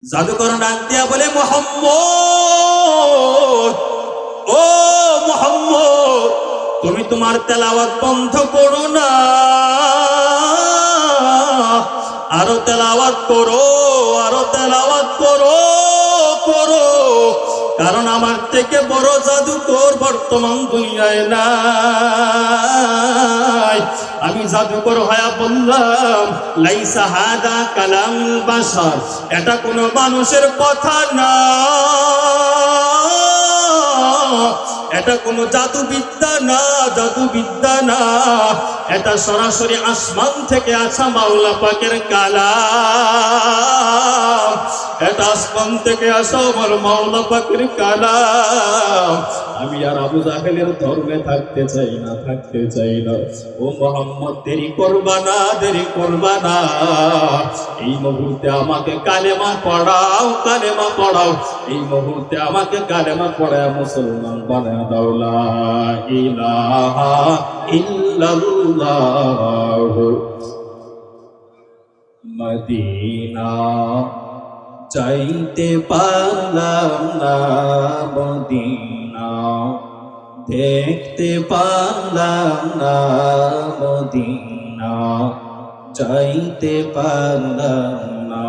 জাদুকর ডাক দিয়া বলে, মুহাম্মদ, ও মুহাম্মদ, তুমি তোমার তেলাওয়াত বন্ধ করো না, আরো তেলাওয়াত করো, আরো তেলাওয়াত করো, করো, কারণ আমার থেকে বড় জাদুকর বর্তমান দুনিয়ায় নাই। আমি জাদুকর হয়ে বললাম, লাইসা হাদা কালামুল বাশার, এটা কোনো মানুষের কথা না, এটা কোনো জাদুবিদ্যা না, জাদুবিদ্যা না, এটা সরাসরি আসমান থেকে আসা মাওলা পাকের কালাম, এটা আসমান থেকে আসা আমার মাওলা পাকের কালাম। আমি আর আবু জাহেলের ধর্মে থাকতে চাই না, থাকতে চাই না। ও মুহাম্মদ, দেরি করবা না, দেরি করবা না, এই মুহূর্তে আমাকে কালেমা পড়াও, কালেমা পড়াও, এই মুহূর্তে আমাকে কালেমা পড়ায় মুসলমান বানায় দাও। লা ইলাহা ইল্লাল্লাহ। মদিনা চাইতে পারলাম না, মদিনা দেখতে পারলাম না, মদিনা চাইতে পারলাম না।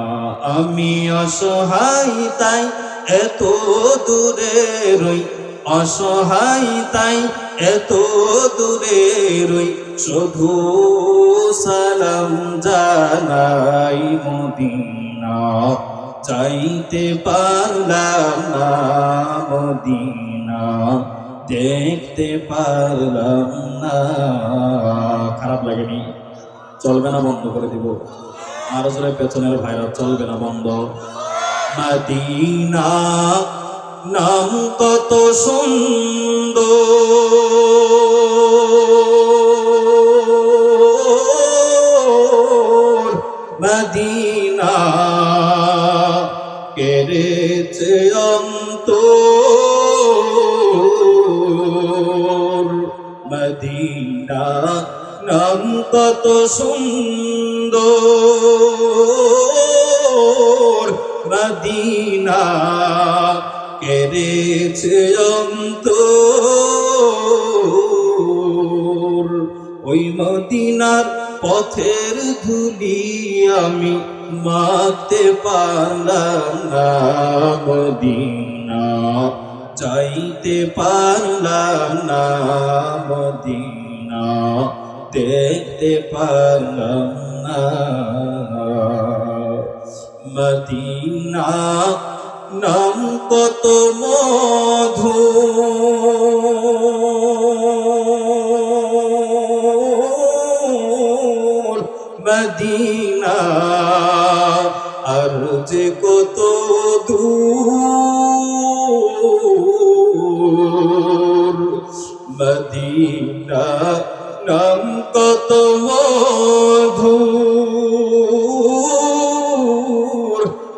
আমি অসহায় তাই এত দূরে রই, অসহায় তাই এত দূরে রই, শুধু সালাম জানাই, মদিনা চাইতে পারলাম না, মদিনা দেখতে পারলাম না। খারাপ লাগেনি? চলবে না, বন্ধ করে দিব। আর জোরে পেছনের ভাইরা, চলবে না, বন্ধ। মদিনা নাম কত সুন্দর, মদিনা কেড়েছে অন্তর, মদিনা নাম কত সুন্দর, মদিনা কেড়েছে অন্তর। ওই মদিনার পথের ধুলি আমি মাখতে পারলাম না, মদিনা চাইতে পারলাম না, মদিনা দেখতে পারলাম না। মদিনা নাম কত মধু, মদিনা আর যে কত দূর, মদিনা নাম কত মধু,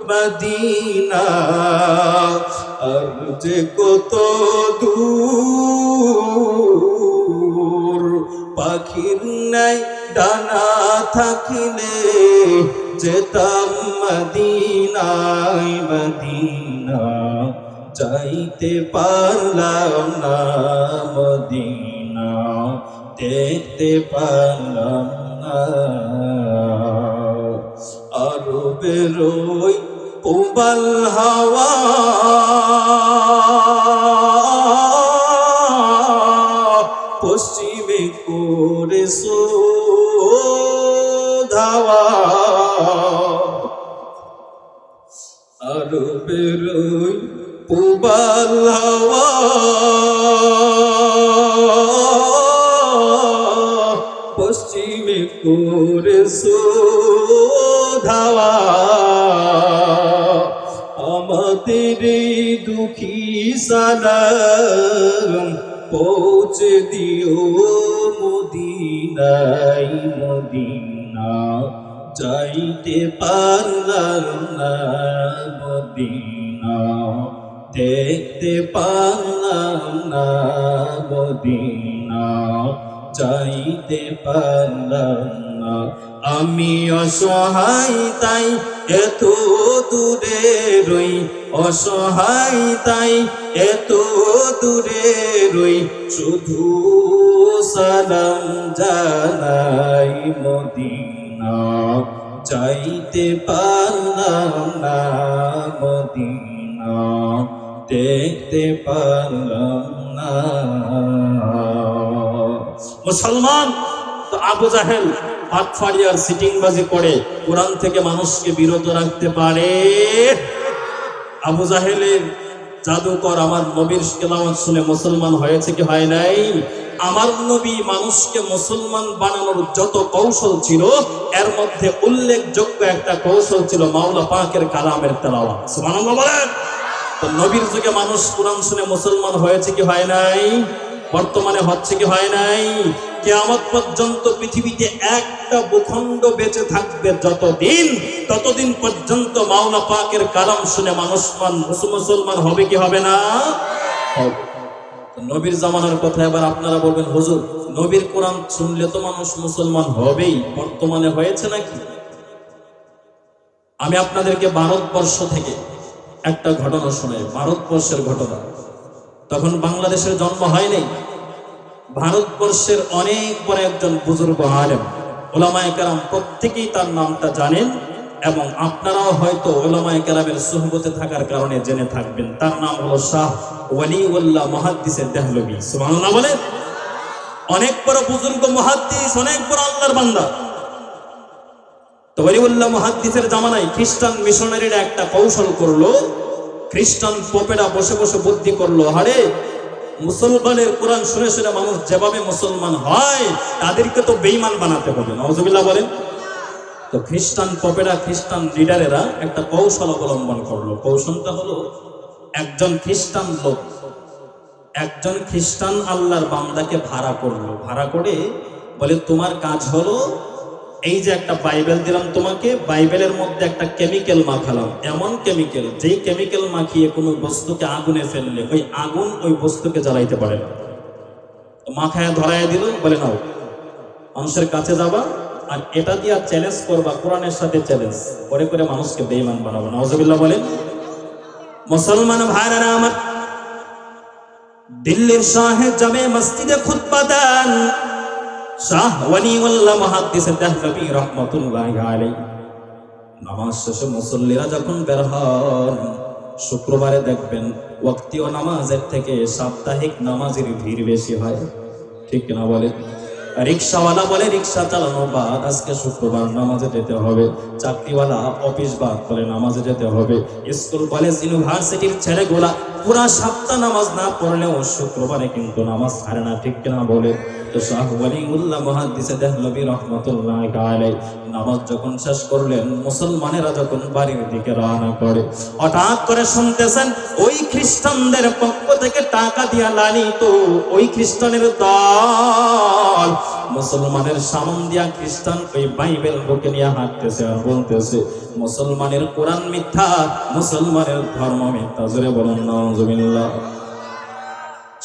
মদিনা আর যে কত দূর। পাখির নাই ডানা থাকিলে যেতাম মদিনায়, মদিনা যাইতে পারলাম না, মদিনা দেখতে পারলাম না। আরো বেরোই উবাল হাওয়া, পশ্চিমে করে ধাওয়া, আরো বেরোই উবাল হাওয়া, পশ্চিমে করে ধাওয়া। আমাদের দুঃখী সালাম পৌঁছে দিও মদিনায়, মদিনা যাইতে পারলাম না, মদিনা দেখতে পারলাম না, মদিনা চাইতে পারলাম না। আমি অসহায় তাই এত দূরে রই অসহায় তাই এত দূরে রই শুধু সালাম জানাই মদিনা যাইতে পারলাম না মদিনা দেখতে পারলাম না। মুসলমান তো আবু জাহেল হাতফাড়িয়ার সিটিংবাজি করে কোরআন থেকে মানুষকে বিরত রাখতে পারে? আবু জাহেলের জাদুকর আমার নবীর তেলাওয়াত শুনে মুসলমান হয়েছে কি হয় নাই? আমার নবী মানুষকে মুসলমান বানানোর যত কৌশল ছিল এর মধ্যে উল্লেখযোগ্য একটা কৌশল ছিল মাওলা পাকের কালামের তেলাওয়াত। সুবহানাল্লাহ বলেন। তো নবীর যুগে মানুষ কোরআন শুনে মুসলমান হয়েছে কি হয় নাই? বর্তমানে হচ্ছে কি হয় নাই? কিয়ামত পর্যন্ত পৃথিবীতে একটা ভূখণ্ড বেঁচে থাকবে যতদিন, ততদিন পর্যন্ত মাওলা পাকের কালাম শুনে মানুষ মুসলমান হবে কি হবে না? নবীর জামানার কথা এবার আপনারা বলবেন হুজুর নবীর কোরআন শুনলে তো মানুষ মুসলমান হবেই, বর্তমানে হয়েছে নাকি? আমি আপনাদেরকে ভারতবর্ষ থেকে একটা ঘটনা শোনাই, ভারতবর্ষের ঘটনা। তখন বাংলাদেশের জন্ম হয়নি। ভারতবর্ষের অনেক বড় একজন বুজুর্গ আলেম, উলামায়ে কেরাম প্রত্যেকেই তার নামটা জানেন এবং আপনারাও হয়তো উলামায়ে কেরামের সুহবতে থাকার কারণে জেনে থাকবেন। তার নাম হলো শাহ ওয়ালিউল্লাহ মুহাদ্দিসে দেহলভী। সুবহানাল্লাহ বলেন। অনেক বড় বুজুর্গ মুহাদ্দিস, অনেক বড় আল্লাহর বান্দা। তো ওয়ালিউল্লাহ মুহাদ্দিসের জামানায় খ্রিস্টান মিশনারিরা একটা কৌশল করলো। খ্রিস্টান পোপেরা বসে বসে বুদ্ধি করলো, আরে মুসলমানের কোরআন শুনে শুনে মানুষ যেভাবে মুসলমান হয় তাদেরকে তো বেঈমান বানাতে হবে। নাউজুবিল্লাহ বলেন। তো খ্রিস্টান পোপেরা, খ্রিস্টান লিডারেরা একটা কৌশল অবলম্বন করলো। কৌশলটা হলো একজন খ্রিস্টান লোক, একজন খ্রিস্টান আল্লাহর বান্দাকে ভাড়া করলো। ভাড়া করে বলে তোমার কাজ হলো এই যে একটা বাইবেল দিলাম তোমাকে, বাইবেলের মধ্যে একটা কেমিক্যাল মাখালাম, এমন কেমিক্যাল যেই কেমিক্যাল মাখিয়ে কোনো বস্তুকে আগুনে ফেললে ওই আগুন ওই বস্তুকে জ্বালাইতে পারে না। মাখায় ধরায় দিল, বলে নাও মানুষের কাছে যাবা আর এটা দিয়ে চ্যালেঞ্জ করবা, কোরআনের সাথে চ্যালেঞ্জ করে করে মানুষকে বেঈমান বানাবো। নাউজুবিল্লাহ বলেন। মুসলমান ভাইরা আমার, দিল্লির শাহে জামে মসজিদে খুতবা দেন শাহ ওয়ালিউল্লাহ মুহাদ্দিস দেহলভী রাহমাতুল্লাহি আলাইহি। নামাজ শেষে মুসল্লিরা যখন বের হন, শুক্রবারে দেখবেন ওয়াক্তীয় নামাজের থেকে সাপ্তাহিক নামাজের ভিড় বেশি হয়, ঠিক না বলে? রিক্সাওয়ালা বলে রিক্সা চালানো বাদ, আজকে শুক্রবার নামাজে যেতে হবে। চাকরিওয়ালা অফিস বাদ বলে নামাজে যেতে হবে। স্কুল কলেজ ইউনিভার্সিটির ছেলেগুলা পুরা সপ্তাহ নামাজ না পড়লেও শুক্রবারে কিন্তু নামাজ ছাড়ে না, ঠিক না বলে? তো শাহ ওয়ালিউল্লাহ মুহাদ্দিসে দেহলভী রাহমাতুল্লাহি আলাইহি নামাজ যখন শেষ করলেন, মুসলমানেরা যখন বাড়ির দিকে রওনা করে, হঠাৎ করে শুনতেছেন ওই খ্রিস্টানদের পক্ষ থেকে টাকা দিয়া লালিত ওই খ্রিস্টানের দল মুসলমানের সামন দিয়া খ্রিস্টান ওই বাইবেল বুকে নিয়ে হাঁটতেছে আর বলতেছে মুসলমানের কোরআন মিথ্যা, মুসলমানের ধর্ম মিথ্যা। জোরে বলুন নাউজুবিল্লাহ।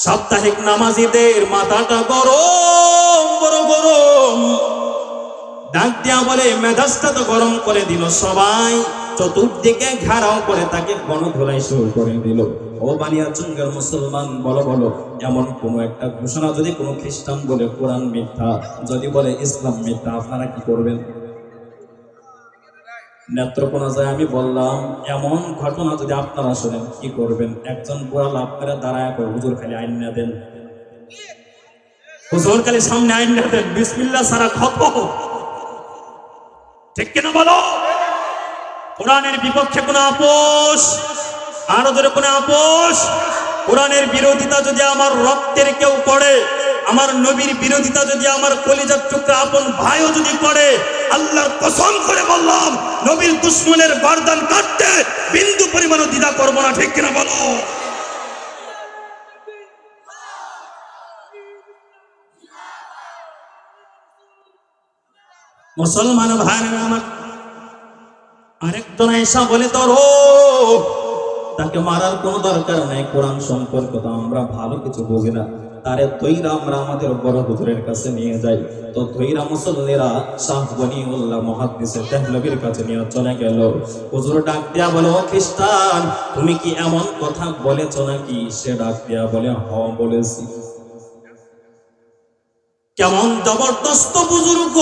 সাপ্তাহিক নামাজীদের মাথাটা গরম, বড় গরম। ডাক দিয়া বলে মেজাজটা তো গরম করে দিল সবাই, চতুর্দিকে ঘেরাও করে তাকে গণধোলাই শুরু করে দিল। ও বানিয়াচঙ্গের মুসলমান, বলো বলো এমন কোন একটা ঘোষণা যদি কোনো খ্রিস্টান বলে কোরআন মিথ্যা, যদি বলে ইসলাম মিথ্যা, আপনারা কি করবেন? নেত্রকোনা যায় আমি বললাম এমন ঘটনা যদি আপনারা শোনেন কি করবেন? একজন বুড়া লাভ করে দাঁড়ায় করে হুজুর খালি আইন না দেন, হুজুর খালি সামনে আইন না দেন, বিসমিল্লাহ সারা খত, ঠিক কিনা বলো? কোরআনের বিপক্ষে কোনো আপোষ, আরো ধরে কোনো আপোষ, কোরআনের বিরোধিতা যদি আমার রক্তের কেউ করে, আমার নবীর বিরোধিতা যদি আমার কলিজার টুকরা আপন ভাইও যদি করে, আল্লাহর কসম করে বললাম নবীর দুশমনের গর্দান কাটতে বিন্দু পরিমাণ দ্বিধা করব না, ঠিক কিনা বলো? মুসলমান ভাইরা আমার, আরেকজন এসা বলে তোর তাকে মারার কোনো দরকার নাই, কোরআন সম্পর্কে তো আমরা ভালো কিছু বুঝি না, তারে ধইরা আমরা আমাদের বড় হুজুরের কাছে নিয়ে যাই। তো ধইরা মুসল্লিরা শাহ ওয়ালিউল্লাহ মুহাদ্দিসে দেহলভীর কাছে নিয়ে চলে গেল। হুজুর ডাক দিয়া বলে, ও খ্রিস্টান, তুমি কি এমন কথা বলেছো নাকি? সে ডাক দিয়া বলে, হ্যাঁ বলেছি। কেমন জবরদস্ত বুজুর্গ,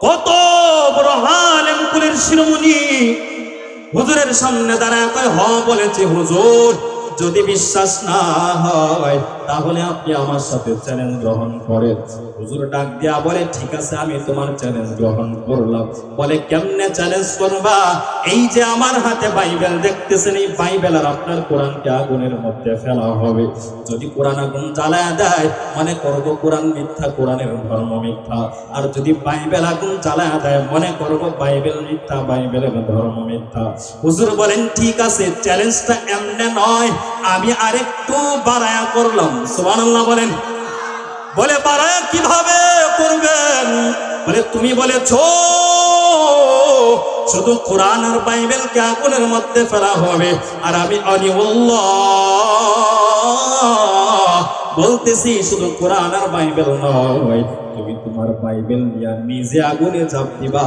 কত বড় আলেম কুলের শিরোমণি হুজুরের সামনে দাঁড়ায় কয়, হ্যাঁ বলেছি হুজুর। যদি বিশ্বাস না হয় তাহলে আপনি আমার সাথে চ্যালেঞ্জ গ্রহণ করেন। হুজুর ডাক দিয়া বলে, ঠিক আছে, আমি তোমার চ্যালেঞ্জ গ্রহণ করলাম। বলে, কেমনে চ্যালেঞ্জ করবা? এই যে আমার হাতে বাইবেল দেখতেছেন, এই বাইবেল আর আপনার কোরআনকে আগুনের মধ্যে ফেলা হবে। যদি কোরআন আগুন জ্বালায়া দেয় মনে করব কোরআন মিথ্যা, কোরআনের ধর্ম মিথ্যা। আর যদি বাইবেল আগুন জ্বালায়া দেয় মনে করব বাইবেল মিথ্যা, বাইবেলের ধর্ম মিথ্যা। হুজুর বলেন, ঠিক আছে, চ্যালেঞ্জটা এমনে নয়, আমি আরেকটু বাড়ায়া করলাম। সুবহানাল্লাহ বলেন। বলে, বাড়ায়া কিভাবে করবেন? বলে, তুমি বলেছো শুধু কোরআন আর বাইবেলকে আগুনের মধ্যে ফেলা হবে, আর আমি আলিউল্লাহ বলতেছি শুধু কোরআন আর বাইবেল নয়, তুমি তোমার বাইবেল নিয়ে নিজে আগুনে ঝাঁপ দিবা,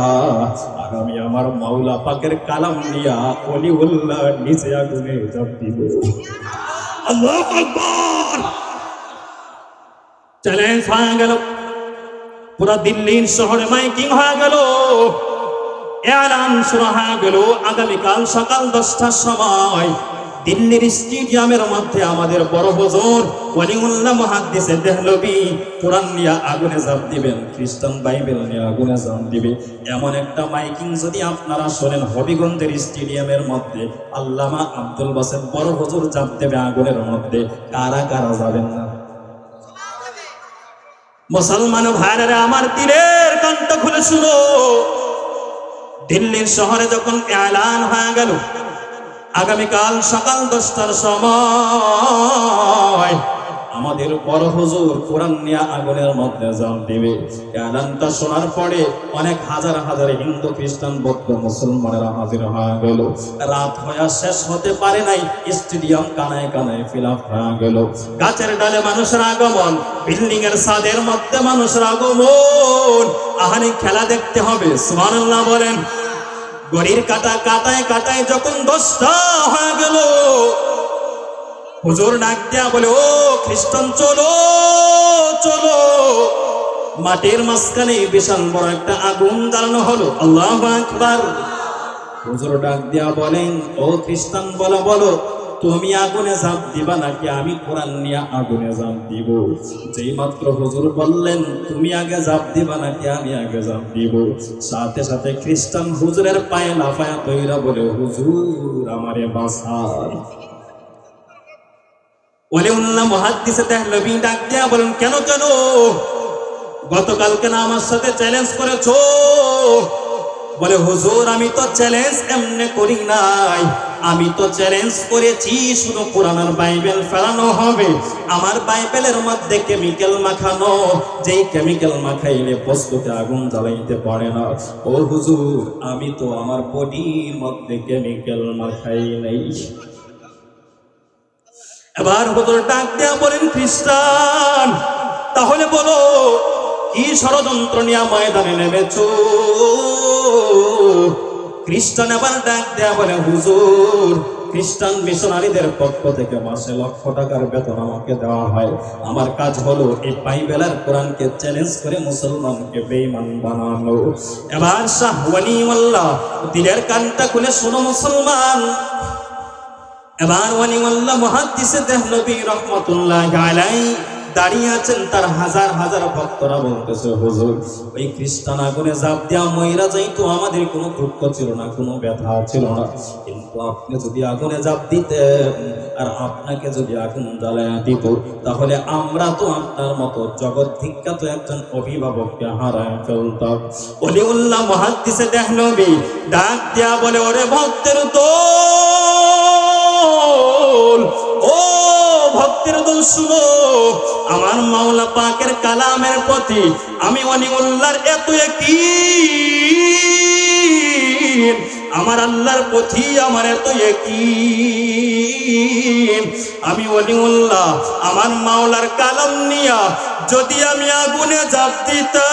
আর আমি আমার মাওলা পাকের কালাম নিয়া ওলিউল্লাহ নিজে আগুনে ঝাঁপ দিব। আল্লাহু আকবার। চ্যালেঞ্জ হয়ে গেল, পুরা দিল্লির শহরে মাইকিং হয়ে গেল, এলান শুরু হয়ে গেল। আগামীকাল সকাল 10টার সময় দিল্লির স্টেডিয়ামের মধ্যে আমাদের বড় হুজুর ওয়ালিউল্লাহ মুহাদ্দিসে দেহলভী কোরআন নিয়ে আগুনে ঝাঁপ দিবেন, খ্রিস্টান বাইবেল নিয়ে আগুনে ঝাঁপ দিবে। এমন একটা মাইকিং যদি আপনারা শোনেন হবিগঞ্জের স্টেডিয়ামের মধ্যে, আল্লামা আব্দুল বাসেত বড় হুজুর ঝাঁপ দেবে আগুনের মধ্যে, কারা কারা যাবেন না? মুসলমান ভাইরা আমার দিলের কানটা খুলে শুনো, দিল্লির শহরে যখন এলান হয়ে গেল আগামীকাল সকাল 10টার সময় আমাদের বড় হুজুর কোরআন নিয়ে আগুনের মধ্যে ঝাঁপ দিবে, এলানটা শোনার পরে অনেক হাজার হাজার হিন্দু খ্রিস্টান বৌদ্ধ মুসলমানেরা হাজির হয়ে গেল। রাত হয়ে শেষ হতে পারে নাই, স্টেডিয়াম কানায় কানায় ফিল আপ হয়ে গেল। গাছের ডালে মানুষের আগমন, বিল্ডিং এর ছাদের মধ্যে মানুষের আগমন। আহারে খেলা দেখতে হবে, সুবহানাল্লাহ বলেন। ঘড়ির কাঁটা কাটায় কাটায় যখন 10টা হয়ে গেল, হুজুর ডাক দিয়া বলে, ও খ্রিস্টান, চলো চলো। মাটির মাঝখানে বিশাল বড় একটা আগুন জ্বালানো হলো। আল্লাহু আকবার। হুজুর ডাক দিয়া বলেন, ও খ্রিস্টান, বলো বলো, তুমি আগুনে ঝাঁপ দিবা নাকি আমি কোরআন নিয়ে আগুনে ঝাঁপ দিব? যেই মাত্র হুজুর বললেন তুমি আগে ঝাঁপ দিবা নাকি আমি আগে ঝাঁপ দিব, সাথে সাথে খ্রিস্টান হুজুরের পায়ে লাফায়া তৈরা বলে, হুজুর আমারে বাঁচান। ওয়ালিউল্লাহ মুহাদ্দিসে দেহলভী ডাক দিয়া বলেন, কেন কেন? গতকালকে না আমার সাথে চ্যালেঞ্জ করেছো? বলে, হুজুর আমি তো চ্যালেঞ্জ এমনি করি নাই, আমি তো চ্যালেঞ্জ করেছি শুধু কোরআন আর বাইবেল ফেলানো হবে। আমার বাইবেলের মধ্যে কেমিক্যাল মাখানো, যেই কেমিক্যাল মাখাইলে বস্তুতে আগুন জ্বালাইতে পারে না। ও হুজুর, আমি তো আমার বডির মধ্যে কেমিক্যাল মাখাই নাই। এবার হুজুর ডাক দেয়া বলেন, খ্রিস্টান, তাহলে বলো কি ষড়যন্ত্র নিয়ে ময়দানে নেমেছো? খ্রিস্টান এবার ডাক দেয়া বলে, হুজুর, খ্রিস্টান মিশনারিদের পক্ষ থেকে মাসে লক্ষ টাকার বেতন আমাকে দেওয়া হয়। আমার কাজ হলো এই বাইবেল আর কোরআনকে চ্যালেঞ্জ করে মুসলমানকে বেঈমান বানানো। এবার শাহ ওয়ালিউল্লাহ দিলের কানটা খুলে শোনো মুসলমান। এবার ওয়ালিউল্লাহ মুহাদ্দিসে দেহলভী রাহমাতুল্লাহি আলাইহি দাঁড়িয়ে আছেন, তার হাজার হাজার ভক্তরা বলতেছে, হুজুর ওই খ্রিস্টান আগুনে ঝাঁপ দেওয়া মইরা যাইতো, আমাদের কোনো দুঃখ ছিল না, কোনো ব্যথা ছিল না, কিন্তু আপনি যদি আগুনে ঝাঁপ দিতেন আর আপনাকে যদি আগুন জ্বালায়া দিত, তাহলে আমরা তো আপনার মতো জগৎ বিখ্যাত একজন অভিভাবককে হারায় ফেলতাম। ওয়ালিউল্লাহ মুহাদ্দিসে দেহলভী ডাক দিয়া বলে, ওরে ভক্তের দল, ও ভক্তের দল, শুনো, আমার মাওলা পাকের কালামের প্রতি আমি ওয়ালিউল্লাহর এত ইয়াকিন, আমার আল্লাহর প্রতি আমার এত ইয়াকিন, আমি ওলিউল্লাহ আমার মাওলার কালাম নিয়া যদি আমি আগুনে ঝাঁপ দিতাম,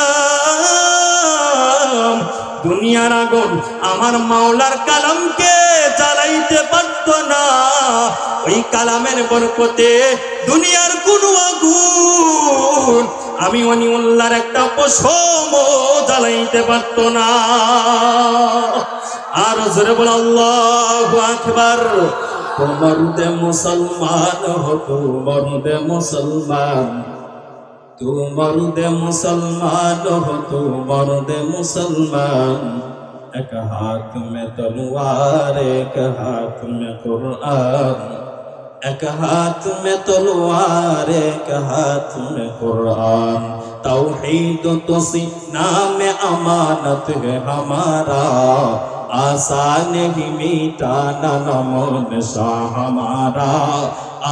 দুনিয়ার আগুন আমার মাওলার কালামকে জ্বালাইতে পারত না। ওই কালামের বরকতে দুনিয়ার কোন আগুন আমি ওলিউল্লাহর একটা পশম জ্বালাইতে পারত না। আর জোরে বল আল্লাহু আকবার। তোমার দে মুসলমান হো, তোমার দে মুসলমান, তোমার দে মুসলমান হো, তোমার দে মুসলমান। এক হাত মে তলোয়ার, এক হাত মে কুরআন, এক हाथ में तलवार, एक हाथ में कुरान। तौहीद तो सीना में अमानत है हमारा, आसान ही मिटाना नमो निशा हमारा,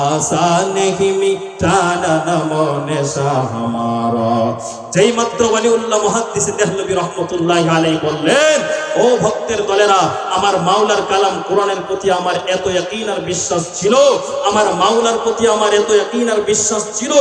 आसान ही मिटाना नमो निशा हमारा। যেই মাত্র ওয়ালিউল্লাহ মুহাদ্দিস দেহলভী রাহমাতুল্লাহি আলাইহি বললেন, ও ভক্তের দলেরা, আমার মাওলার কালাম কোরআনের প্রতি আমার এত ইয়াকিন আর বিশ্বাস ছিল, আমার মাওলার প্রতি আমার এত ইয়াকিন আর বিশ্বাস ছিল,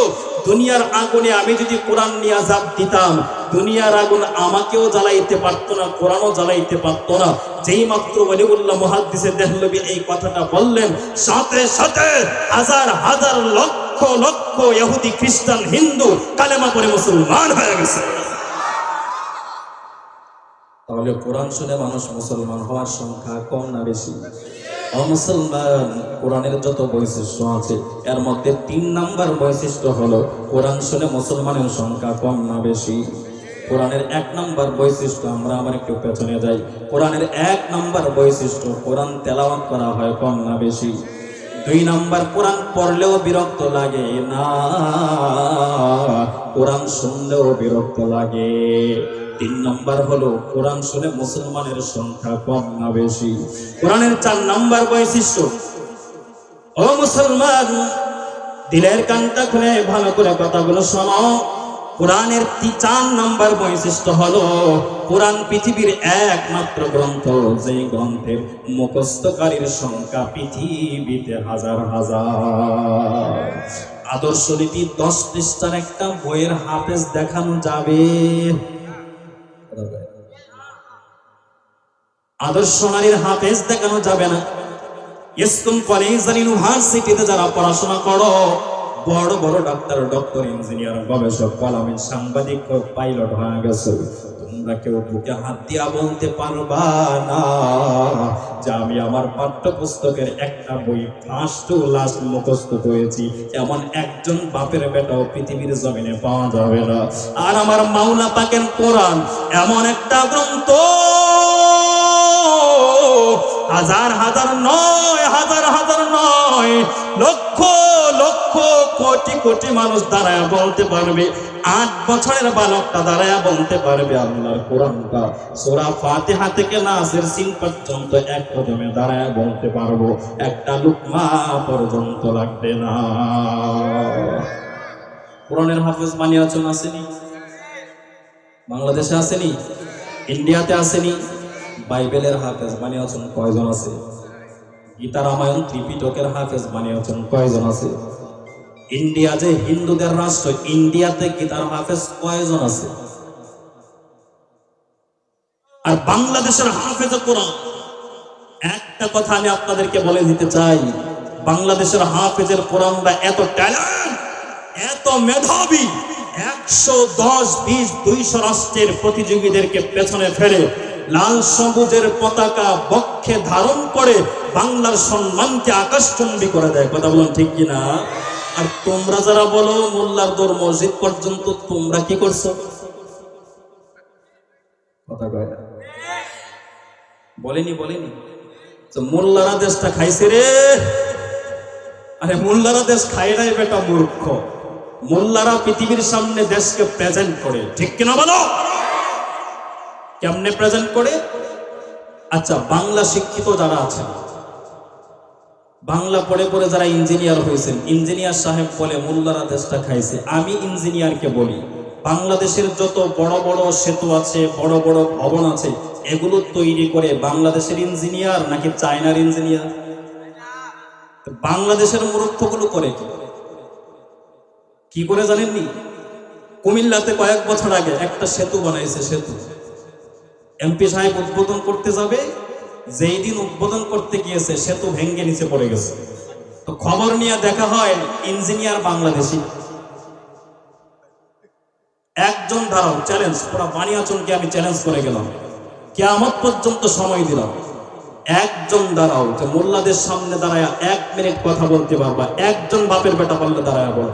দুনিয়ার আগুনে আমি যদি কোরআন নিয়ে ঝাঁপ দিতাম, দুনিয়ার আগুন আমাকেও জ্বালাইতে পারতো না, কোরআনও জ্বালাইতে পারতো না। যেই মাত্র ওয়ালিউল্লাহ মুহাদ্দিস দেহলভী এই কথাটা বললেন, সাথে সাথে হাজার হাজার লক্ষ লক্ষ ইহুদি খ্রিস্টান হিন্দু কালেমা পড়ে মুসলমান হয়ে গেছে। তাহলে কোরআন শুনে মানুষ মুসলমান হওয়ার সংখ্যা কম না বেশি? মুসলমান কোরআনের যত বৈশিষ্ট্য আছে এর মধ্যে 3 নাম্বার বৈশিষ্ট্য হলো কোরআন শুনে মুসলমানের সংখ্যা কম না বেশি? কোরআনের 1 নাম্বার বৈশিষ্ট্য, আমরা আবার একটু পেছনে যাই, কোরআনের 1 নাম্বার বৈশিষ্ট্য কোরআন তেলাওয়াত করা হয় কম না বেশি? 2 নাম্বার, কোরআন পড়লেও বিরক্ত লাগে না, কোরআন শুনলেও বিরক্ত লাগে। 3 নাম্বার হলো কোরআন শুনে মুসলমানের সংখ্যা কম না বেশি? কোরআনের 4 নাম্বার বৈশিষ্ট্য, ও মুসলমান দিলের কানটা খুলে ভালো করে কথাগুলো শোনো। কোরআনের 4 নাম্বার বৈশিষ্ট্য হলো কোরআন পৃথিবীর একমাত্র গ্রন্থ যেই গ্রন্থের মুখস্থকারীর সংখ্যা পৃথিবীতে হাজার হাজার। আদর্শ নীতি 10 পৃষ্ঠার একটা বইয়ের হাফেজ দেখানো যাবে? আদর্শ নারীর হাফেজ দেখানো যাবে না? স্কুল কলেজ আর ইউনিভার্সিটিতে যারা পড়াশোনা করো, বড় বড় ডাক্তার, ডক্টর, ইঞ্জিনিয়ার, গবেষক, কলামিস্ট, সাংবাদিক, পাইলট হয়ে গেছে, তোমরা কেউ বুকে হাত দিয়া বলতে পারবা না যে আমি আমার পাঠ্যপুস্তকের একটা বই ফার্স্ট টু লাস্ট মুখস্থ করেছি। এমন একজন বাপের বেটাও পৃথিবীর জমিনে পাওয়া যাবে না। আর আমার মাওলা পাকের কোরআন এমন একটা গ্রন্থ, হাজার হাজার নয়, হাজার হাজার নয়, লক্ষ লক্ষ কোটি কোটি মানুষ দাঁড়ায় বলতে পারবে, 8 বছরের বালকটা দাঁড়ায় বলতে পারবে আল্লাহর কোরআনটা সূরা ফাতিহা থেকে নাসের সিন পর্যন্ত এক কদমে দাঁড়ায় বলতে পারবো, একটা লুকমা পর্যন্ত লাগবে না। কোরআনের হাফেজ বানিয়েছেন আসেনি? বাংলাদেশে আসেনি? ইন্ডিয়াতে আসেনি? বাইবেলের হাফেজ বানিয়েছেন কয়জন আছে? গীতা, রামায়ণ, ত্রিপিটকের হাফেজ বানিয়েছেন কয়জন আছে? ইন্ডিয়া যে হিন্দুদের রাষ্ট্র, ইন্ডিয়াতে গীতার হাফেজ কয়জন আছে? আর বাংলাদেশের হাফেজ কোরআন, একটা কথা আমি আপনাদেরকে বলে দিতে চাই, বাংলাদেশের হাফেজের কোরআনরা এত ট্যালেন্ট, এত মেধাবী, 110, 20, 200 রাষ্ট্রের প্রতিযোগীদেরকে পেছনে ফেলে লাল সবুজের পতাকা বক্ষে ধারণ করে বাংলার সম্মানকে আকাশচুম্বী করে দেয়। কথা বলুন ঠিক কিনা? আর তোমরা যারা বলো মোল্লার দৌড় মসজিদ পর্যন্ত, তোমরা কি করছো? কথা কয় না, বলেনি বলেনি তো মোল্লারা দেশটা খাইছে রে। আরে মোল্লারা দেশ খায় নাই বেটা, মূর্খ। মোল্লারা পৃথিবীর সামনে দেশকে প্রেজেন্ট করে, ঠিক কিনা বলো? কেমনে প্রেজেন্ট করে? আচ্ছা, বাংলা শিক্ষিত যারা আছেন, বাংলা পড়ে পড়ে যারা ইঞ্জিনিয়ার হয়েছেন, ইঞ্জিনিয়ার সাহেব বলে মোল্লারা দেশটা খাইছে। আমি ইঞ্জিনিয়ারকে বলি, বাংলাদেশের যত বড় বড় সেতু আছে, বড় বড় ভবন আছে, এগুলো তৈরি করে বাংলাদেশের ইঞ্জিনিয়ার নাকি চায়নার ইঞ্জিনিয়ার? বাংলাদেশের মূর্খগুলো করে কি করে জানেননি? কুমিল্লাতে কয়েক বছর আগে একটা সেতু বানাইছে, সেতু এমপি সাহেব উদ্বোধন করতে যাবে, যেই দিন উদ্বোধন করতে গিয়েছে সেতু ভেঙে নিচে পড়ে গেছে। তো খবর নিয়ে দেখা হয় ইঞ্জিনিয়ার বাংলাদেশি। একজন দাঁড়াও, চ্যালেঞ্জ, পুরো বানিয়াচলকে আমি চ্যালেঞ্জ করে গেলাম, কিয়ামত পর্যন্ত সময় দিলাম, একজন দাঁড়াও যে মোল্লাদের সামনে দাঁড়ায় 1 মিনিট কথা বলতে পারবা, একজন বাপের বেটা পারলে দাঁড়ায় বল।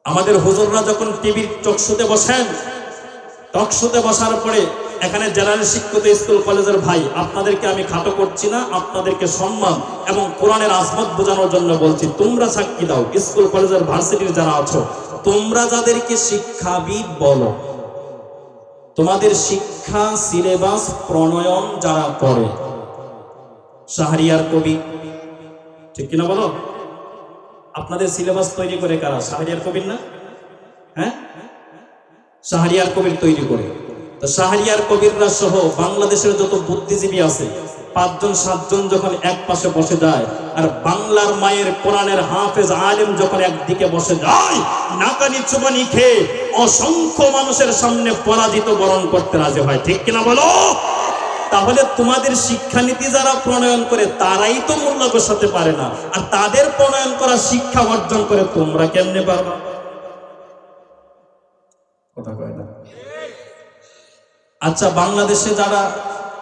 আমাদের হুজুররা যখন টিভির টকশোতে বসেন, টকশোতে বসার পরে এখানে জেনারেল শিক্ষিত স্কুল কলেজের ভাই, আপনাদেরকে আমি খাটো করছি না, আপনাদেরকে সম্মান এবং কোরআনের আজমত বোঝানোর জন্য বলছি, তোমরা সাক্ষী দাও, স্কুল কলেজের ভার্সিটির যারা আছো, তোমরা যাদেরকে শিক্ষাবিদ বলো, তোমাদের শিক্ষা সিলেবাস প্রণয়ন যারা করে, শাহরিয়ার কবি, ঠিক কিনা বলো? আপনাদের সিলেবাস তৈরি করে কারা? শাহরিয়ার কবির না? হ্যাঁ, শাহরিয়ার কবির তৈরি করে। তো শাহরিয়ার কবিররা সহ বাংলাদেশের যত বুদ্ধিজীবী আছে 5 জন 7 জন যখন এক পাশে বসে যায়, আর বাংলার মায়ের কোরআনের হাফেজ আলেম যখন একদিকে বসে যায়, নাকানি চুবানি খেয়ে অসংখ্য মানুষের সামনে পরাজিত বরণ করতে রাজি হয়, ঠিক কিনা বলো? তাহলে তোমাদের শিক্ষানীতি যারা প্রণয়ন করে তারাই তো মূল্য বসাতে পারে না, আর তাদের প্রণয়ন করা শিক্ষা অর্জন করে তোমরা কেমনে পারবা? কথা কয় না। আচ্ছা, বাংলাদেশে যারা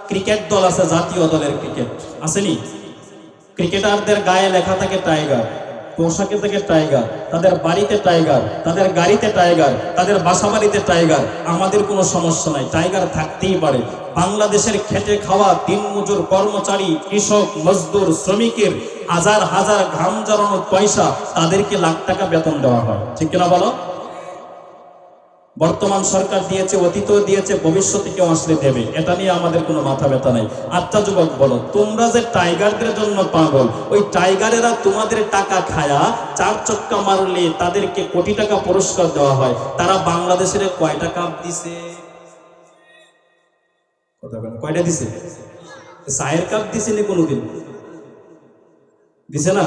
ক্রিকেট দল আছে, জাতীয় দলের ক্রিকেট আসেনি, ক্রিকেটারদের গায়ে লেখা থাকে টাইগার, পোশাকে থেকে টাইগার, তাদের বাড়িতে টাইগার, তাদের গাড়িতে টাইগার, তাদের বাসা বাড়িতে টাইগার। আমাদের কোনো সমস্যা নাই, টাইগার থাকতেই পারে। বাংলাদেশের খেটে খাওয়া দিনমজুর কর্মচারী, কৃষক, মজদুর, শ্রমিকের হাজার হাজার ঘাম ঝরানো পয়সা, তাদেরকে লাখ টাকা বেতন দেওয়া হয়, ঠিক কিনা বলো? বর্তমান সরকার দিয়েছে, অতীতও দিয়েছে, ভবিষ্যতে কেউ আসলে দেবে, এটা নিয়ে আমাদের কোনো মাথা ব্যথা নাই। আচ্ছা যুবক বলো, তোমরা যে টাইগারদের জন্য পাগল, ওই টাইগারেরা তোমাদের টাকা খায়া 4 চক্কা মারলে তাদেরকে কোটি টাকা পুরস্কার দেওয়া হয়, তারা বাংলাদেশের কয়টা কাপ দিছে? কথা বলেন, কয়টা দিছে? চায়ের কাপ দিছে নি কোনোদিন? দিছে না।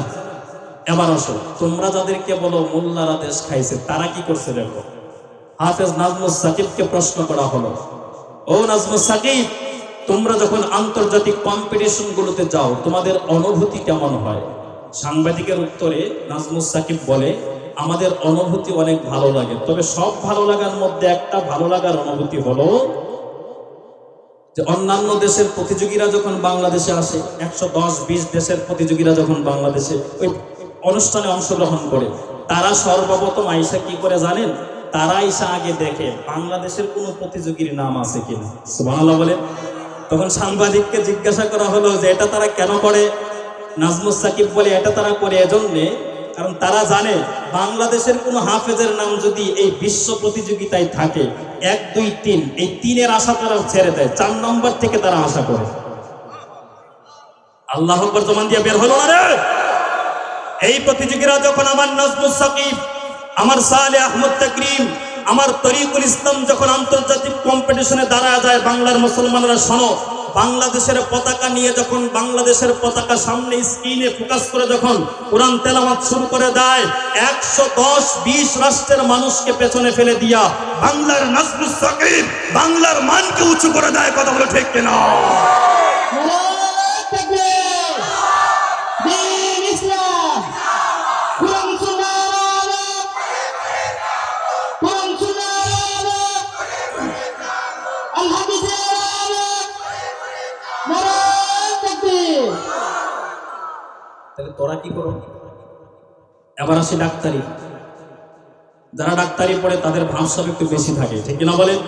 এবার আসো, তোমরা যাদেরকে বলো মোল্লারা দেশ খাইছে, তারা কি করছে দেখো। হাফেজ নাজমুস সাকিবকে প্রশ্ন করা হলো, ও নাজমুস সাকিব, তোমরা যখন আন্তর্জাতিক কম্পিটিশন গুলোতে যাও তোমাদের অনুভূতি কেমন হয়? সাংবাদিকের উত্তরে নাজমুস সাকিব বলে, আমাদের অনুভূতি অনেক ভালো লাগে, তবে সব ভালো লাগার মধ্যে একটা ভালো লাগার অনুভূতি হলো যে অন্যান্য দেশের প্রতিযোগীরা যখন বাংলাদেশে আসে, 110-20 দেশের প্রতিযোগীরা যখন বাংলাদেশে ওই অনুষ্ঠানে অংশগ্রহণ করে, তারা সর্বপ্রথম আইসা কি করে জানেন? তারা আইসা আগে দেখে বাংলাদেশের কোনো প্রতিযোগীর নাম আছে কিনা। সুবহানাল্লাহ বলে। তখন সাংবাদিককে জিজ্ঞাসা করা হলো যে এটা তারা কেন করে? নাজমুস সাকিব বলে, এটা তারা করে এজন্যে কারণ তারা জানে বাংলাদেশের কোনো হাফেজের নাম যদি এই বিশ্ব প্রতিযোগিতায় থাকে, 1, 2, 3, এই 3-এর আশা তারা ছেড়ে দেয়, 4 নম্বর থেকে তারা আশা করে। আল্লাহু আকবার জমান দিয়ে বের হলো না রে। এই প্রতিযোগীরা যখন আমার নাজমুস সাকিব, আমার সালেহ আহমদ তাকরিম, আমার তরিকুল ইসলাম যখন আন্তর্জাতিক কম্পিটিশনে দাঁড়ায় যায়, বাংলার মুসলমানরা শোনো, বাংলাদেশের পতাকা নিয়ে যখন বাংলাদেশের পতাকা সামনে স্ক্রিনে ফোকাস করে যখন কোরআন তেলাওয়াত শুরু করে দেয়, 110-20 রাষ্ট্রের মানুষকে পেছনে ফেলে দিয়া বাংলার নাজমুস সাকিব বাংলার মানকে উঁচু করে দেয়। কথা বলে ঠিক কিনা? তাহলে তোরা কি করো? এবার আসে ডাক্তারি। যারা ডাক্তারি পড়ে তাদের ভাবসাব একটু বেশি থাকে, ঠিক কিনা বলেন?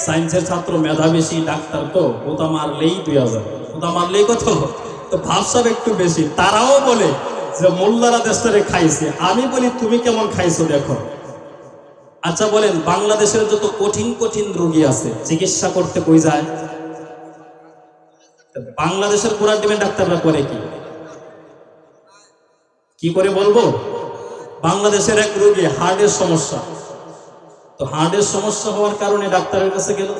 সায়েন্সের ছাত্র মেধা বেশি, ডাক্তার তো ওটা মারলেই 2000, ওটা মারলেই কত, তো ভাবসাব একটু বেশি। তারাও বলে যে মোল্লারা দেশটারে খাইছে। আমি বলি তুমি কেমন খাইছো দেখো। আচ্ছা বলেন, বাংলাদেশের যত কঠিন কঠিন রোগী আছে চিকিৎসা করতে কই যায়? বাংলাদেশের পুরা টিমের ডাক্তাররা করে কি করে বলবো? বাংলাদেশের এক রোগী হার্টের সমস্যা, তো হার্টের সমস্যা হওয়ার কারণে ডাক্তারের কাছে গেল,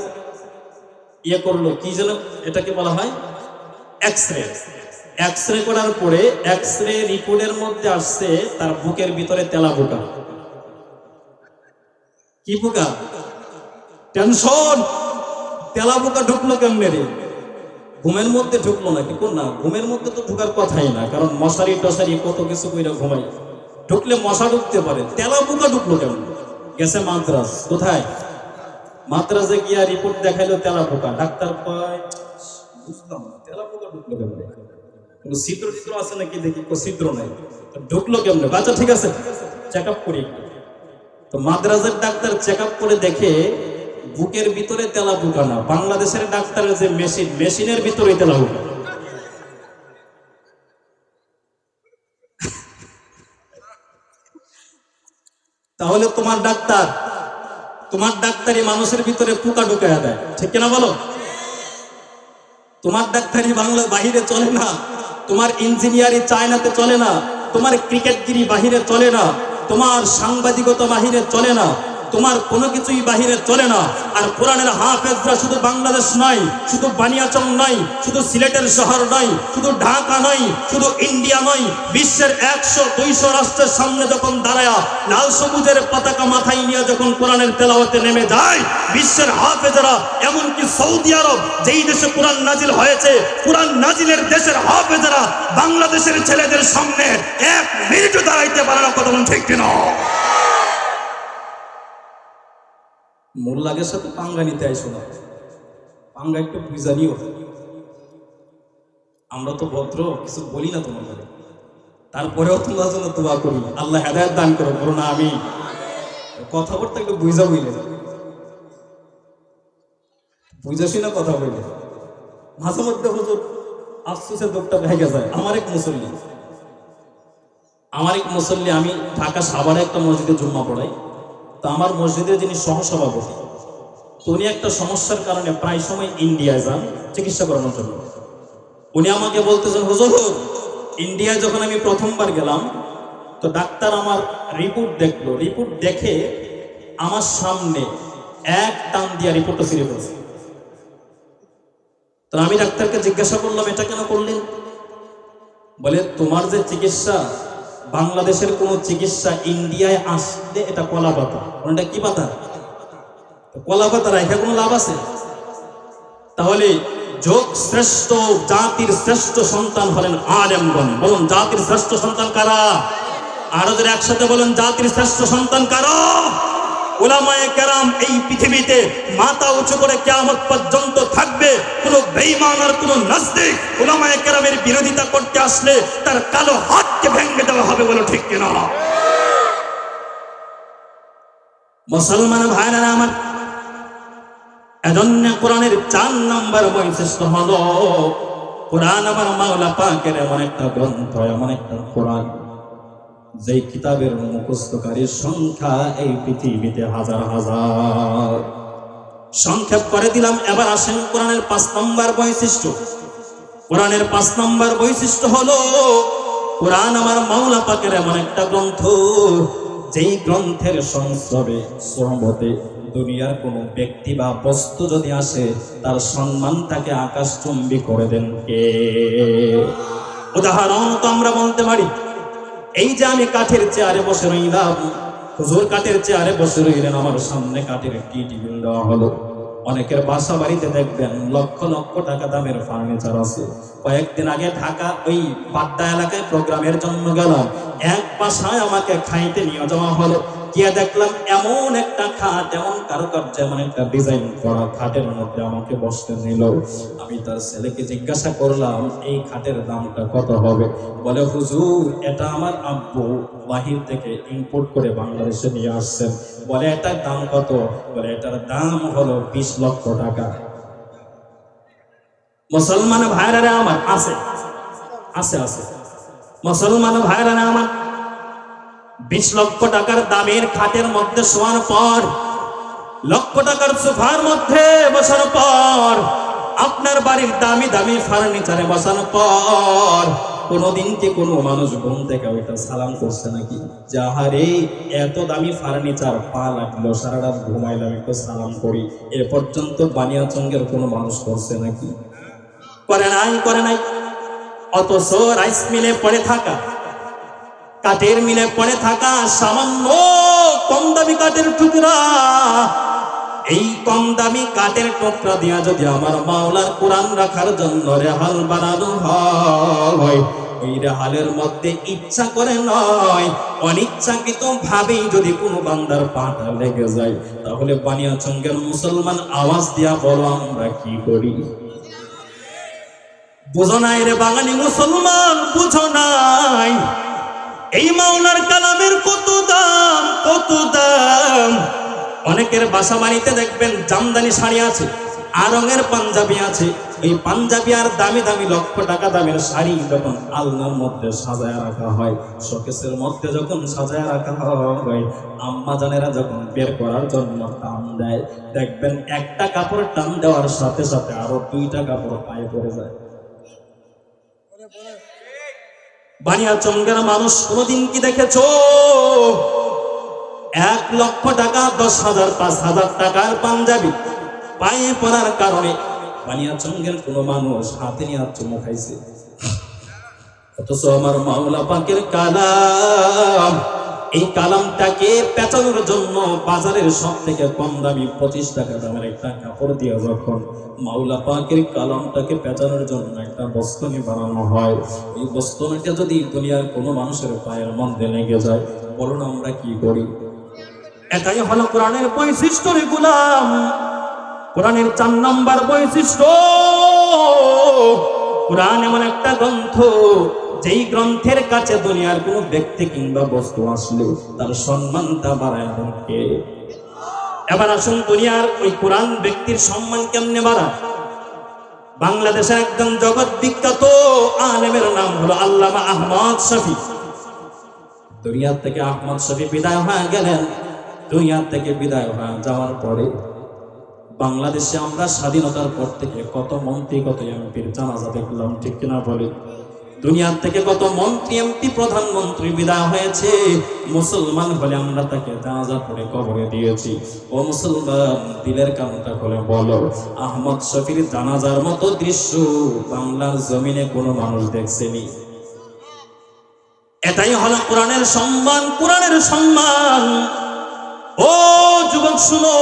ইয়ে করলো, কি যেন এটাকে বলা হয়, এক্সরে। এক্সরে করার পরে এক্সরে রিপোর্টের মধ্যে আসছে তার বুকের ভিতরে তেলা পোকা। কি পোকা? টেনশন। তেলা পোকা ঢুকলো কেমনে রে? ঘুমের মধ্যে ঢুকলো না, কি না, ঘুমের মধ্যে তো ঢুকার কথাই না, কারণ মশারি টশারি কত কিছু কইরা ঘুমাই, ঢুকলে মশা ঢুকতে পারে, তেলা পোকা ঢুকলো কেমন? গেছে মাদ্রাজ। কোথায়? মাদ্রাজে গিয়া রিপোর্ট দেখাইলো তেলা পোকা। ডাক্তার কয় বুঝলাম না তেলা পোকা ঢুকলো কেমনে, কোনো ছিদ্র ছিদ্র আছে নাকি দেখি, কোনো ছিদ্র নাই, ঢুকলো কেমনে? বাচ্চা ঠিক আছে, চেক আপ করি। তো মাদ্রাজের ডাক্তার চেক আপ করে দেখে বুকের ভিতরে তেলা পোকা না, বাংলাদেশের ডাক্তারের যে মেশিন, মেশিনের ভিতরে তেলা পোকা। তাহলে তোমার ডাক্তার, তোমার ডাক্তারি মানুষের ভিতরে পোকা ঢুকাইয়া দেয়, ঠিক কিনা বলো? তোমার ডাক্তারি বাংলা বাহিরে চলে না, তোমার ইঞ্জিনিয়ারিং চায়নাতে চলে না, তোমার ক্রিকেটগিরি বাহিরে চলে না, তোমার সাংবাদিকতা বাহিরে চলে না, তোমার কোনো কিছুই বাহিরে চলে না। আর কোরআনের হাফেজরা শুধু বাংলাদেশ নয়, শুধু বানিয়াচং নয়, শুধু সিলেটের শহর নয়, শুধু ঢাকা নয়, শুধু ইন্ডিয়া নয়, বিশ্বের 100-200 রাষ্ট্রের সামনে যখন দাঁড়ায়া লাল সবুজের পতাকা মাথায় নিয়ে যখন কোরআনের তেলাওয়াতে নেমে যায় বিশ্বের হাফেজরা, এমনকি সৌদি আরব যেই দেশে কোরআন নাজিল হয়েছে, কোরআন নাজিলের দেশের হাফেজরা বাংলাদেশের ছেলেদের সামনে 1 মিনিটও দাঁড়াইতে পারে না। কথা বলুন ঠিক কিনা? মোল্লাদের সাথে পাঙ্গা নিতে আইসো না, পাঙ্গা একটু বুঝা নিও। আমরা তো ভদ্র, কিছু বলি না তোমাদের, তারপরেও তোমার জন্য দোয়া করি, আল্লাহ হেদায়েত দান করো, বলো না আমি। কথাবার্তা একটু বুঝা বইলে, বুঝাসি না কথা বইলে। মাঝে মধ্যে হুজুর আফসোসের দুঃখটা ভেঙে যায়। আমার এক মুসল্লি, আমি ঢাকা সাভারে একটা মসজিদে জুম্মা পড়াই। তো আমার মসজিদের যিনি সহসভাপতি, উনি একটা সমস্যার কারণে প্রায় সময় ইন্ডিয়ায় যান চিকিৎসা করানোর জন্য। উনি আমাকে বলতেছেন, হুজুর ইন্ডিয়ায় যখন আমি প্রথমবার গেলাম তো ডাক্তার আমার রিপোর্ট দেখলো, রিপোর্ট দেখে আমার সামনে এক টান দিয়া রিপোর্টটা ছিঁড়ে ফেলছে। তো আমি ডাক্তারকে জিজ্ঞাসা করলাম, এটা কেন করলেন? বলে তোমার যে চিকিৎসা, বাংলাদেশের কোন চিকিৎসা ইন্ডিয়ায় আসলে এটা কলা পাতা। এটা কি পাতা? কলা পাতা রাখা কোনো লাভ আছে? তাহলে যোগ শ্রেষ্ঠ, জাতির শ্রেষ্ঠ সন্তান হলেন আলেমগণ। বলুন জাতির শ্রেষ্ঠ সন্তান কারা? আরো যদি একসাথে বলেন জাতির শ্রেষ্ঠ সন্তান কারা? উলামায়ে কেরাম এই পৃথিবীতে মাথা উঁচু করে কিয়ামত পর্যন্ত থাকবে। কোন বেঈমান আর কোন নাস্তিক উলামায়ে কেরামের বিরোধিতা করতে আসলে তার কালো হাতকে ভেঙে দেওয়া হবে। বলো ঠিক কিনা? মুসলমান ভাইরা আমার, এজন্য কোরআনের 4 নম্বর বৈশিষ্ট্য হলো কোরআন আমার মাওলা পাকের এমন একটা গ্রন্থ, এমন একটা কোরআন যেই কিতাবের মুখস্থকারীর সংখ্যা এই পৃথিবীতে হাজার হাজার। সংক্ষেপ করে দিলাম। এবার আসেন কোরআনের 5 নম্বর বৈশিষ্ট্য। কোরআনের 5 নম্বর বৈশিষ্ট্য হলো কোরআন আমার মাওলা পাকের এমন একটা গ্রন্থ যেই গ্রন্থের সংস্রবে সোহবতে দুনিয়ার কোনো ব্যক্তি বা বস্তু যদি আসে তার সম্মানটাকে আকাশচুম্বী করে দেন কে? উদাহরণ তো আমরা বলতে পারি, এই যে আমি কাঠের চেয়ারে বসে রইলাম, হুজুর কাঠের চেয়ারে বসে রইলেন, আমার সামনে কাঠের একটি টেবিল দেওয়া হলো। অনেকের বাসা বাড়িতে দেখবেন লক্ষ লক্ষ টাকা দামের ফার্নিচার আছে। কয়েকদিন আগে ঢাকা ওই বাড্ডা এলাকায় প্রোগ্রামের জন্য গেলাম, এক বাসায় আমাকে খাইতে নিয়ে যাওয়া হলো। গিয়ে দেখলাম এমন একটা খাট, এমন কারুকার্য, এমন একটা ডিজাইন করা খাটের মধ্যে আমাকে বসতে নিল। আমি তার ছেলেকে জিজ্ঞাসা করলাম এই খাটের দামটা কত হবে? বলে হুজুর এটা আমার আব্বু বাহির থেকে ইম্পোর্ট করে বাংলাদেশে নিয়ে আসছেন। বলে এটার দাম কত? বলে এটার দাম হলো 20 লক্ষ টাকা। মুসলমান ভাইরা আমার আছে আছে আছে মুসলমান ভাইরা আমার 20 লক্ষ টাকার দামের খাটের মধ্যে শোয়ার পর, লক্ষ টাকার সোফার মধ্যে বসার পর, আপনার বাড়ির দামি দামি ফার্নিচারে বসার পর কোনোদিন কি কোনো মানুষ ঘুম থেকে ওইটা সালাম করছে নাকি? যাহারে এত দামি ফার্নিচার পা লাগলো, সারা রাত ঘুমাইলাম, একটু সালাম করি, এ পর্যন্ত বানিয়াচঙ্গের কোনো মানুষ করছে নাকি? করে নাই, করে নাই। অথচ রাইস মিলে পড়ে থাকা, কাঠের মিলে পড়ে থাকা সামান্য কম দামি কাঠের টুকরা, এই কম দামি কাঠের টুকরা দিয়া যদি আমার মাওলার কোরআন রাখার জন্য রেহাল বানানো হয়, ওই রেহালের মধ্যে ইচ্ছা করে নয়, অনিচ্ছাকৃত ভাবেই যদি কোনো বান্দার পাটা লেগে যায়, তাহলে বানিয়াচঙ্গের মুসলমান আওয়াজ দিয়া বলো আমরা কি করি? বুঝো নাই রে বাঙালি মুসলমান, বুঝো নাই এই মাওলার কালামের কত দাম, কত দাম। অনেকের বাসা বাড়িতে দেখবেন জামদানি শাড়ি আছে, আরঙের পাঞ্জাবি আছে, এই পাঞ্জাবি আর দামি দামি লক্ষ টাকা দামের শাড়ি যখন আলনার মধ্যে সাজায় রাখা হয়, শোকেসের মধ্যে যখন সাজায় রাখা হয়, আম্মা জানেরা যখন বের করার জন্য টান দেয়, দেখবেন একটা কাপড় টান দেওয়ার সাথে সাথে আরো 2টা কাপড় পায়ে পড়ে যায়। বানিয়াচঙ্গের মানুষ কোনদিন কি দেখেছো 1 লক্ষ টাকা, 10,000, 5,000 টাকার পাঞ্জাবি পায়ে পড়ার কারণে বানিয়াচঙ্গের কোন মানুষ হাতে নিয়ে চুমু খাইছে? অথচ আমার মাওলা পাকের কালাম, এই কালামটাকে পেঁচানোর জন্য বাজারের সব থেকে কম দামি 25 টাকা দামের একটা কাপড় দিয়ে যখন মাওলা পাকের কালামটাকে পেঁচানোর জন্য একটা বস্তনি বানানো হয়, এই বস্তনিটা যদি দুনিয়ার কোনো মানুষের পায়ের মধ্যে লেগে যায়, বলুন আমরা কি করি? এটাই হলো কোরআনের বৈশিষ্ট্য রে গোলাম। কোরআনের 4 নম্বর বৈশিষ্ট্য, কোরআন এমন একটা গ্রন্থ, যেই গ্রন্থের কাছে দুনিয়ার কোনো ব্যক্তি কিংবা বস্তু আসলে তার সম্মানটা বাড়ায় দেন কে? এবার আসুন, দুনিয়ার ওই কোরআন ব্যক্তির সম্মান কেমনে বাড়ায়? বাংলাদেশের একজন জগৎ বিখ্যাত আলেমের নাম হলো আল্লামা আহমদ শফী। দুনিয়া থেকে আহমদ শফী বিদায় হয়ে গেলেন। দুনিয়া থেকে বিদায় হয়ে যাওয়ার পরে বাংলাদেশে আমরা স্বাধীনতার পর থেকে কত মন্ত্রী, কত এমপির জানাজা দেখলাম, ঠিক কিনা বলে? দুনিয়ার থেকে কত মন্ত্রী, এমপি, প্রধানমন্ত্রী বিদায় হয়েছে। মুসলমান হলে আমরা তাকে জানাজা পড়ে কবরে দিয়েছি। ও মুসলমান, দিলের কামটা করে বলো, আহমদ শফীর জানাজার মতো দৃশ্য বাংলার জমিনে কোনো মানুষ দেখছেনি? এটাই হলো কোরআনের সম্মান, কোরআনের সম্মান। ও যুবক শুনো,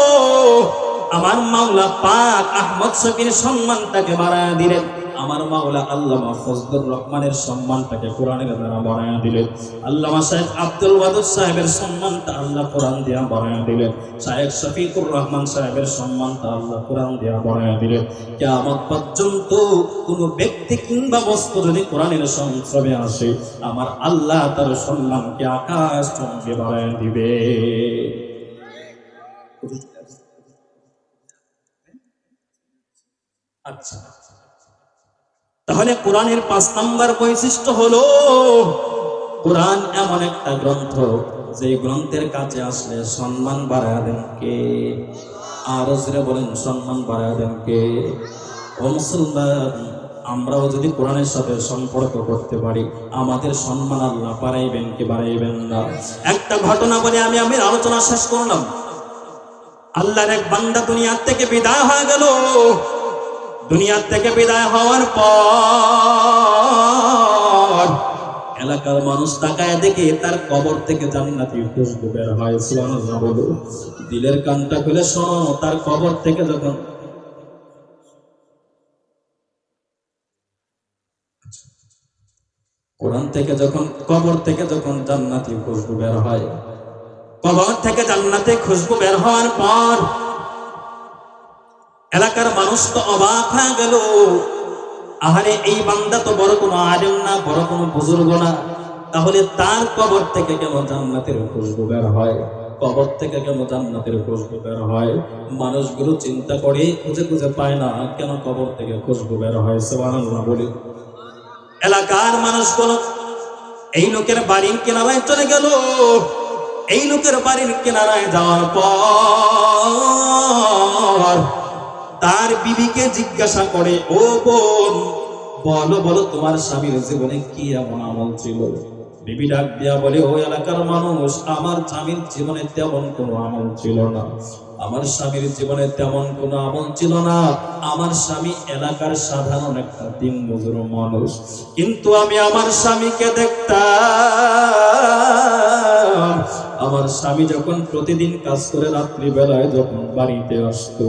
আমার মাওলা পাক আহমদ শফীর সম্মানটাকে বাড়ায়া দিলেন। আমার মাওলা আল্লামা ফজলুর রহমানের সম্মানটাকে কোরআনের দ্বারা বাড়ায়া দিলেন। আল্লামা শাইখ আব্দুল ওয়াদুদ সাহেবের সম্মানটা আল্লাহ কোরআন দিয়া বাড়ায়া দিলেন। শাইখ শফিকুর রহমান সাহেবের সম্মানটা আল্লাহ কোরআন দিয়া বাড়ায়া দিলেন। কিয়ামত পর্যন্ত কোনো ব্যক্তি কিংবা বস্তু যদি কোরআনের সংস্রবে আসে, আমার আল্লাহ তার সম্মানকে আকাশ চুম্বে বাড়ায়া দিবে। আচ্ছা, তাহলে কোরআনের 5 নম্বর বৈশিষ্ট্য হলো, কোরআন এমন একটা গ্রন্থ, যে গ্রন্থের কাছে আসলে সম্মান বাড়ায় দেন কে? আরো জোরে বলেন, সম্মান বাড়ায় দেন কে? ও মুসলমান, আমরাও যদি কোরআনের সাথে সম্পর্ক করতে পারি, আমাদের সম্মান আল্লাহ বাড়াইবেন কি বাড়াইবেন না? একটা ঘটনা বলে আমি আলোচনা শেষ করলাম। আল্লাহর এক বান্দা দুনিয়ার থেকে বিদায় হয়ে গেল। দুনিয়ার থেকে বিদায় হওয়ার পর এলাকার মানুষ তাকায় দেখে তার কবর থেকে জান্নাতি খুশবু বের হয়। সুবহানাল্লাহ বলো। দিলের কানটা খুলে শোনো, তার কবর থেকে যখন কোরআন থেকে যখন কবর থেকে যখন জান্নাতি খুশবু বের হয়, কবর থেকে জান্নাতে খুশবু বের হওয়ার পর এলাকার মানুষ তো অবাক হয়ে গেল। আহারে, এই বান্দা তো বড় কোনো আলেম না, বড় কোনো বুজুর্গ না, তাহলে তার কবর থেকে কেন জান্নাতের খুশবু বের হয়? কবর থেকে কেন জান্নাতের খুশবু বের হয়? মানুষগুলো চিন্তা করে খুঁজে খুঁজে পায় না কেন কবর থেকে খুশবু বের হয়। সুবহানাল্লাহ বলি। এলাকার মানুষগুলো এই লোকের বাড়ির কিনারায় চলে গেল। এই লোকের বাড়ির কিনারায় যাওয়ার পর তার বিবিকে জিজ্ঞাসা করে, ও বোন, বলো বলো তোমার স্বামীর জীবনে কি এমন আমল ছিল? বিবি ডাক দিয়া বলে, ও এলাকার মানুষ, আমার স্বামীর জীবনে তেমন কোনো আমল ছিল না। আমার স্বামীর জীবনে তেমন কোনো আমল ছিল না। আমার স্বামী এলাকার সাধারণ একটা দিনমজুর মানুষ, কিন্তু আমি আমার স্বামীকে দেখতাম। আমার স্বামী যখন প্রতিদিন কাজ করে রাত্রিবেলায় যখন বাড়িতে আসতো,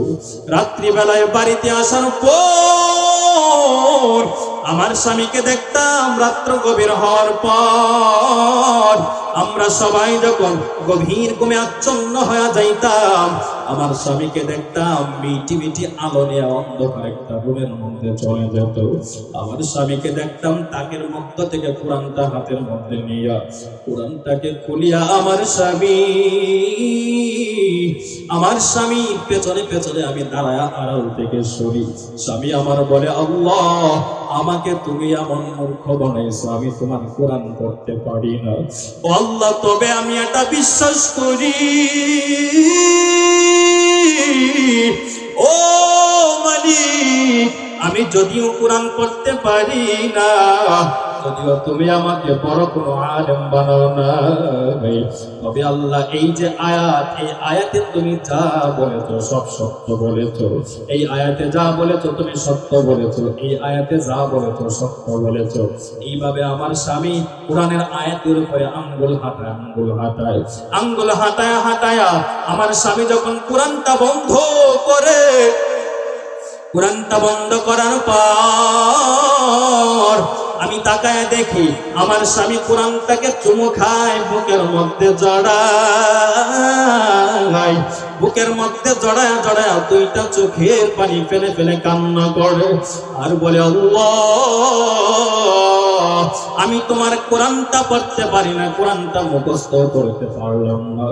রাত্রিবেলায় বাড়িতে আসার পর আমার স্বামীকে দেখতাম রাত্র গভীর হওয়ার পর আমরা সবাই যখন গভীর ঘুমে আচ্ছন্ন হয়ে যাইতাম, আমার স্বামীকে দেখতাম মিটি মিটি আলো নিয়ে অন্ধকার একটা রুমের মধ্যে চলে যেত। আমার স্বামীকে দেখতাম তাকের মধ্য থেকে কোরআনটা হাতের মধ্যে নিয়ে কোরআনটাকে খুলিয়া আমার স্বামী পেছনে পেছনে আমি দাঁড়ায়া আড়াল থেকে সরি। স্বামী আমার বলে, আল্লাহ আমাকে তুমি এমন মূর্খ বানাইছো, আমি তোমার কোরআন পড়তে পারি না। ও আল্লাহ, তবে আমি এটা বিশ্বাস করি, ও মালিক, আমি যদিও কোরআন পড়তে পারি না, যদিও তুমি আমাকে বড় কোনো আলেম বানাও না, তবে আল্লাহ এই যে আয়াত, এই আয়াতে তুমি যা বলেছো সব সত্য বলেছো। এই আয়াতে যা বলেছো তুমি সত্য বলেছো, এই আয়াতে যা বলেছো সত্য বলেছো। এইভাবে আমার স্বামী কোরআনের আয়াতের উপরে আঙ্গুল হাঁটায় আঙ্গুল হাঁটায় আমার স্বামী যখন কোরআনটা বন্ধ করে, কোরআনটা বন্ধ করার পর আমি তাকায় দেখি আমার স্বামী কোরআনটাকে চুমু খায়, বুকের মধ্যে জড়ায়, বুকের মধ্যে জড়ায় জড়ায় দুইটা চোখের পানি ফেলে ফেলে কান্না করে আর বলে, আল্লাহ আমি তোমার কোরআনটা পড়তে পারি না, কোরআনটা মুখস্থ করতে পারলাম না,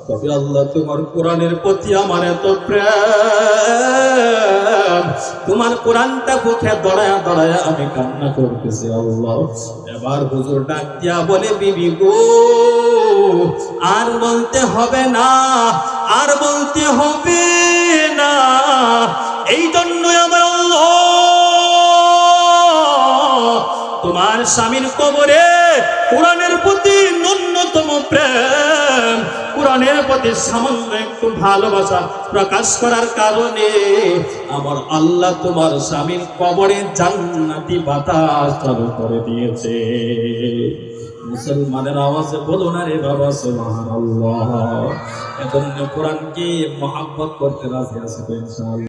তবে আল্লাহ তোমার কোরআনের প্রতি আমার এত প্রেম, তোমার কোরআনটা বুকে দড়ায়া দড়ায়া আমি কান্না করতেছি আল্লাহ। এবার হুজুর ডাক দিয়া বলে, বিবি গো, আর বলতে হবে না, আর বলতে হবে না, এই জন্যই আমার আল্লাহ তোমার স্বামীর কবরে কোরআনের প্রতি ন্যূনতম প্রেম, কোরআনের প্রতি সামান্য একটু ভালোবাসা প্রকাশ করার কারণে আমার আল্লাহ তোমার স্বামীর কবরে জান্নাতি বাতাস চালু করে দিয়েছে। মুসলমানের আওয়াজে বলো না রে বাবা সুবহানাল্লাহ। এজন্য কোরআনকে মহব্বত করতে রাজি আছে তো ইনশাআল্লাহ।